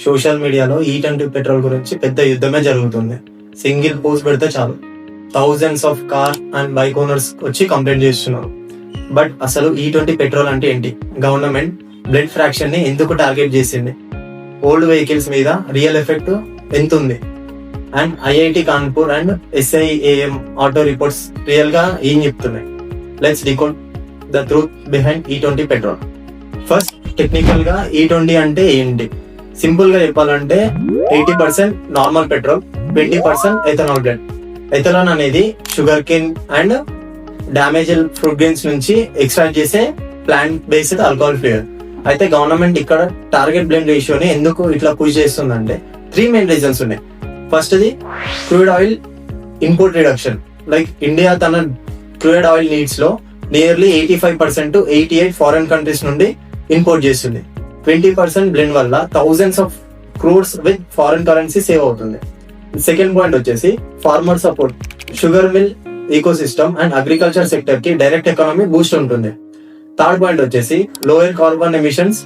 Social మీడియాలో E20 petrol గురించి పెద్ద యుద్ధమే జరుగుతుంది. సింగిల్ పోస్ట్ పెడితే చాలు thousands of car and bike owners వచ్చి కంప్లైంట్ చేస్తున్నారు. బట్ అసలు E20 పెట్రోల్ అంటే ఏంటి? గవర్నమెంట్ బ్లడ్ ఫ్రాక్షన్ ని ఎందుకు టార్గెట్ చేసింది? ఓల్డ్ వెహికల్స్ మీద రియల్ ఎఫెక్ట్ ఎంత ఉంది? And IIT Kanpur and SIAM auto reports real గా ఏం చెప్తున్నాయి? Let's decode the truth behind E20 petrol. First, technical గా E20 అంటే ఏంటి? సింపుల్ గా చెప్పాలంటే 80% normal petrol, 20% ethanol blend. Ethanol అనేది sugar cane and damaged fruit grains నుంచి ఎక్స్ట్రాక్ట్ చేసే ప్లాంట్ బేస్డ్ ఆల్కహాల్ ఫ్లేవర్. అయితే గవర్నమెంట్ ఇక్కడ టార్గెట్ బ్లెండ్ రేషియోని ఎందుకు ఇట్లా పుష్ చేస్తుందంటే 3 మెయిన్ రీజన్స్ ఉన్నాయి. First the crude oil import reduction. Like India తన క్రూడ్ ఆయిల్ నీడ్స్ లో నియర్లీ 85% to 88 ఫారెన్ కంట్రీస్ నుండి ఇంపోర్ట్ చేస్తుంది. 20% బ్లెండ్ వల్ల thousands of crores with foreign currency save అవుతుంది. సెకండ్ పాయింట్ వచ్చేసి farmer support. Sugar mill ecosystem and agriculture sector కి direct economy boost ఉంటుంది. Third point వచ్చేసి lower carbon emissions.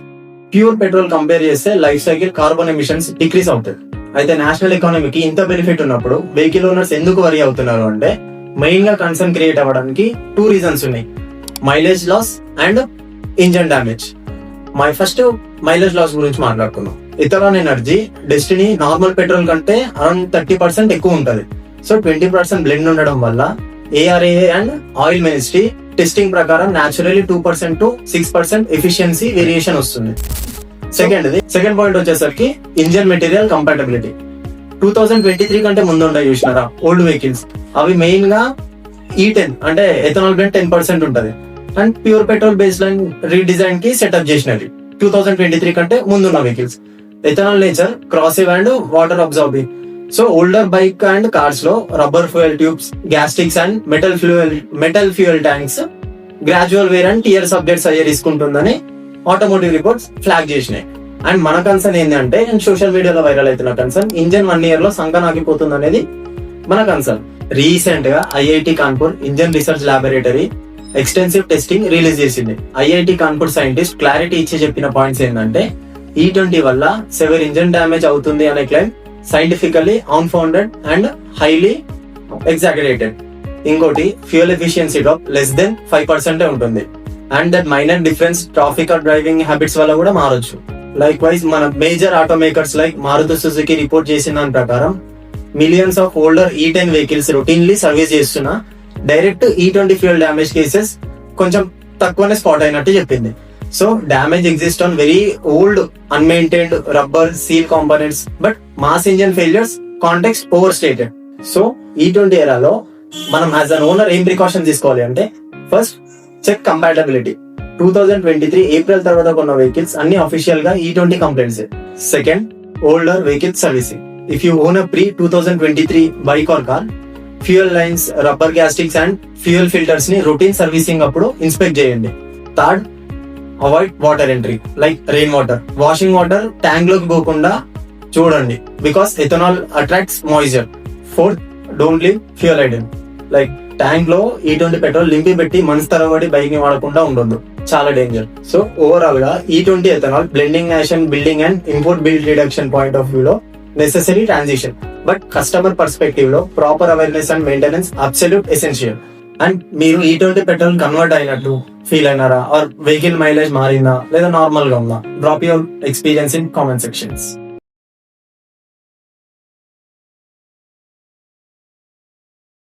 Pure petrol compare చేస్తే life cycle carbon emissions decrease అవుతుంది. అయితే national ఎకానమీకి ఇంత బెనిఫిట్ ఉన్నప్పుడు వెహికల్ ఓనర్స్ ఎందుకు వరి అవుతున్నారు అంటే మెయిన్ గా కన్సర్న్ క్రియేట్ అవ్వడానికి 2 రీజన్స్ ఉన్నాయి: mileage loss and engine damage. First mileage loss గురించి మాట్లాడుకుందాం. Ethanol energy density normal petrol కంటే అరౌండ్ 30% ఎక్కువ ఉంటది. సో 20% బ్లెండ్ ఉండడం వల్ల ARAA and oil ministry testing ప్రకారం న్యాచురల్లీ 2% to 6% ఎఫిషియన్సీ వేరియేషన్ వస్తుంది. సెకండ్ పాయింట్ వచ్చేసరికి ఇంజన్ మెటీరియల్ కంపాటబిలిటీ. 2023 కంటే ముందు ఉండే చూసినారా ఓల్డ్ వెహికల్స్, అవి మెయిన్ గా E10 అంటే ఎథనాల్ బ్లెండ్ 10% ఉంటది and pure petrol baseline redesign కి సెటప్ చేసినది 2023 కంటే ముందున్న vehicles. Ethanol nature corrosive and water absorbing. So older bike and cars లో rubber fuel tubes, gaskets and metal fuel tanks gradual wear and tears updates అయ్యే risk ఉంటుందని automotive reports flag చేసినాయి. And మన concern ఏంటంటే social మీడియాలో viral అవుతున్న concern engine 1 year లో సంకనాగిపోతుంది అనేది మన కన్సర్న్. రీసెంట్ గా IIT Kanpur engine research laboratory extensive testing release చేసింది. IIT కాన్పూర్ సైంటిస్ట్ క్లారిటీ ఇచ్చి చెప్పిన పాయింట్స్ ఏంటంటే E20 వల్ల సెవెర్ ఇంజన్ డ్యామేజ్ అవుతుంది అనే claim scientifically unfounded and highly exaggerated. ఇంకోటి fuel efficiency drop less than 5% ఉంటుంది. And that minor difference traffic or driving habits వల్ల కూడా మారొచ్చు. లైక్ వైజ్ మన major auto makers like Maruti Suzuki report చేసిన దాని ప్రకారం millions of older E10 vehicles routinely service చేస్తున్న direct E20 fuel damage cases కొంచెం తక్కువనే స్పాట్ అయినట్టు చెప్పింది. So damage exist on very old unmaintained rubber seal components, but mass engine failures context over stated. So E20 ఎరాలో మనం as an owner ఏం precaution తీసుకోవాలి అంటే first check compatibility. 2023 April తర్వాత కొన్న వెహికల్స్ అన్ని అఫీషియల్ గా E20 complaints. Second, older vehicle servicing. If you own a pre 2023 bike or car, fuel lines, rubber gaskets and fuel filters ని routine servicing అప్పుడు inspect చేయండి. Third, avoid water entry like rain water. Washing water tank లోకి పోకుండా చూడండి because ethanol attracts moisture. Fourth, don't leave fuel idle. Like tank లో E20 petrol లింపి పెట్టి మనసు తరబడి బైక్ ని వాడకుండా ఉండొద్దు, చాలా డేంజర్. సో ఓవరాల్ గా E20 ethanol blending nation building and import bill reduction point of view లో necessary transition, but customer perspective లో proper awareness and maintenance absolute essential. And మీరు E20 పెట్రోల్ కన్వర్ట్ అయినట్టు feel అయినారా, or vehicle mileage మారిందా లేదా normal గా ఉందా? Drop your experience in comment sections.